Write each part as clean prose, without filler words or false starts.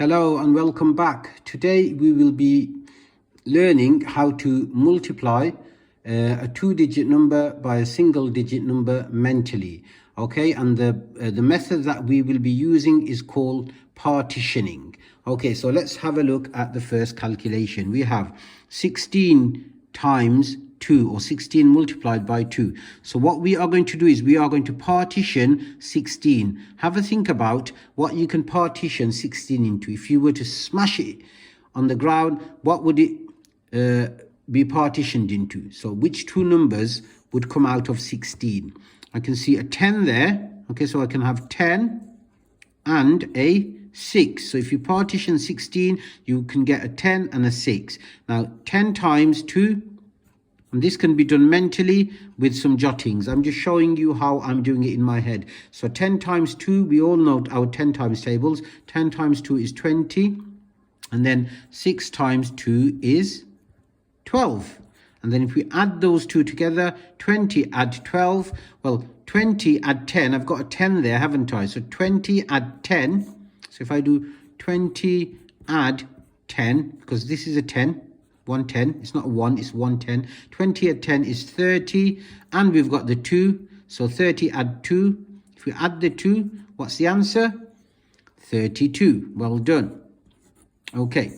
Hello and welcome back. Today we will be learning how to multiply a two-digit number by a single-digit number mentally. Okay, and the method that we will be using is called partitioning. Okay, so let's have a look at the first calculation. We have 16 times 2, or 16 multiplied by 2. So what we are going to do is we are going to partition 16. Have a think about what you can partition 16 into. If you were to smash it on the ground, what would it be partitioned into? So which two numbers would come out of 16? I can see a 10 there. Okay, so I can have 10 and a 6. So if you partition 16, you can get a 10 and a 6. Now 10 times 2, and this can be done mentally with some jottings. I'm just showing you how I'm doing it in my head. So 10 times 2, we all know our 10 times tables. 10 times 2 is 20. And then 6 times 2 is 12. And then if we add those two together, 20 add 12. Well, 20 add 10. I've got a 10 there, haven't I? So 20 add 10. So if I do 20 add 10, because this is a 10. 110, it's not a 1, it's 110. 20 add 10 is 30, and we've got the 2, so 30 add 2. If we add the 2, what's the answer? 32. Well done. Okay,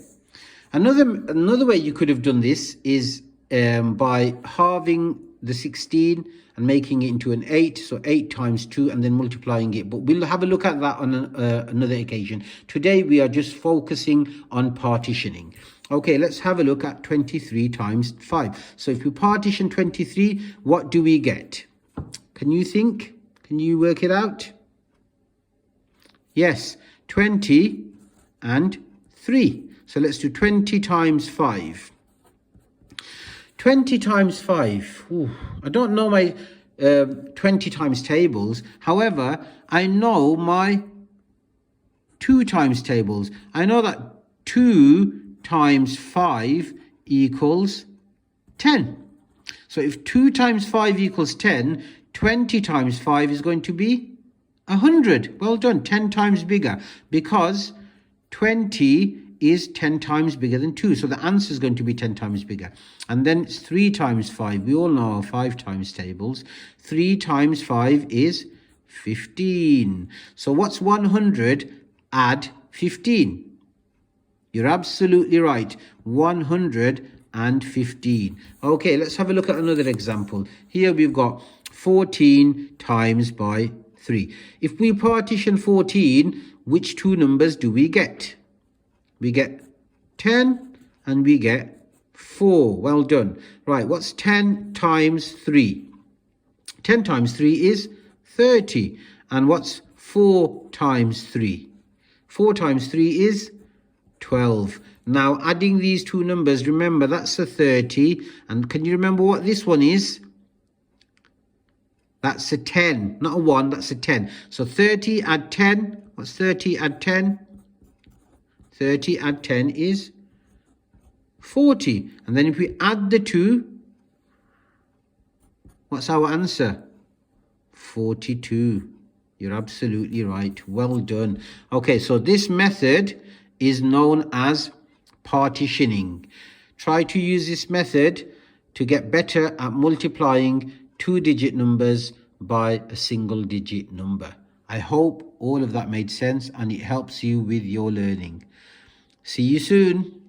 another way you could have done this is by halving the 16 and making it into an 8, so 8 times 2, and then multiplying it. But we'll have a look at that on another occasion. Today we are just focusing on partitioning. Okay, let's have a look at 23 times 5. So if we partition 23, what do we get? Can you think? Can you work it out? Yes, 20 and 3. So let's do 20 times 5. 20 times 5. Ooh, I don't know my 20 times tables. However, I know my 2 times tables. I know that 2 times 5 equals 10. So if 2 times 5 equals 10, 20 times 5 is going to be 100. Well done, 10 times bigger, because 20 is 10 times bigger than 2. So the answer is going to be 10 times bigger. And then it's 3 times 5. We all know our 5 times tables. 3 times 5 is 15. So what's 100 add 15? You're absolutely right. 115. Okay, let's have a look at another example. Here we've got 14 times by 3. If we partition 14, which two numbers do we get? We get 10 and we get 4. Well done. Right, what's 10 times 3? 10 times 3 is 30. And what's 4 times 3? 4 times 3 is 12. Now adding these two numbers, remember that's a 30, and can you remember what this one is? That's a 10, not a 1, that's a 10. So 30 add 10, what's 30 add 10? 30 add 10 is 40. And then if we add the 2, what's our answer? 42. You're absolutely right. Well done. Okay, so this method is known as partitioning. Try to use this method to get better at multiplying two-digit numbers by a single-digit number. I hope all of that made sense and it helps you with your learning. See you soon.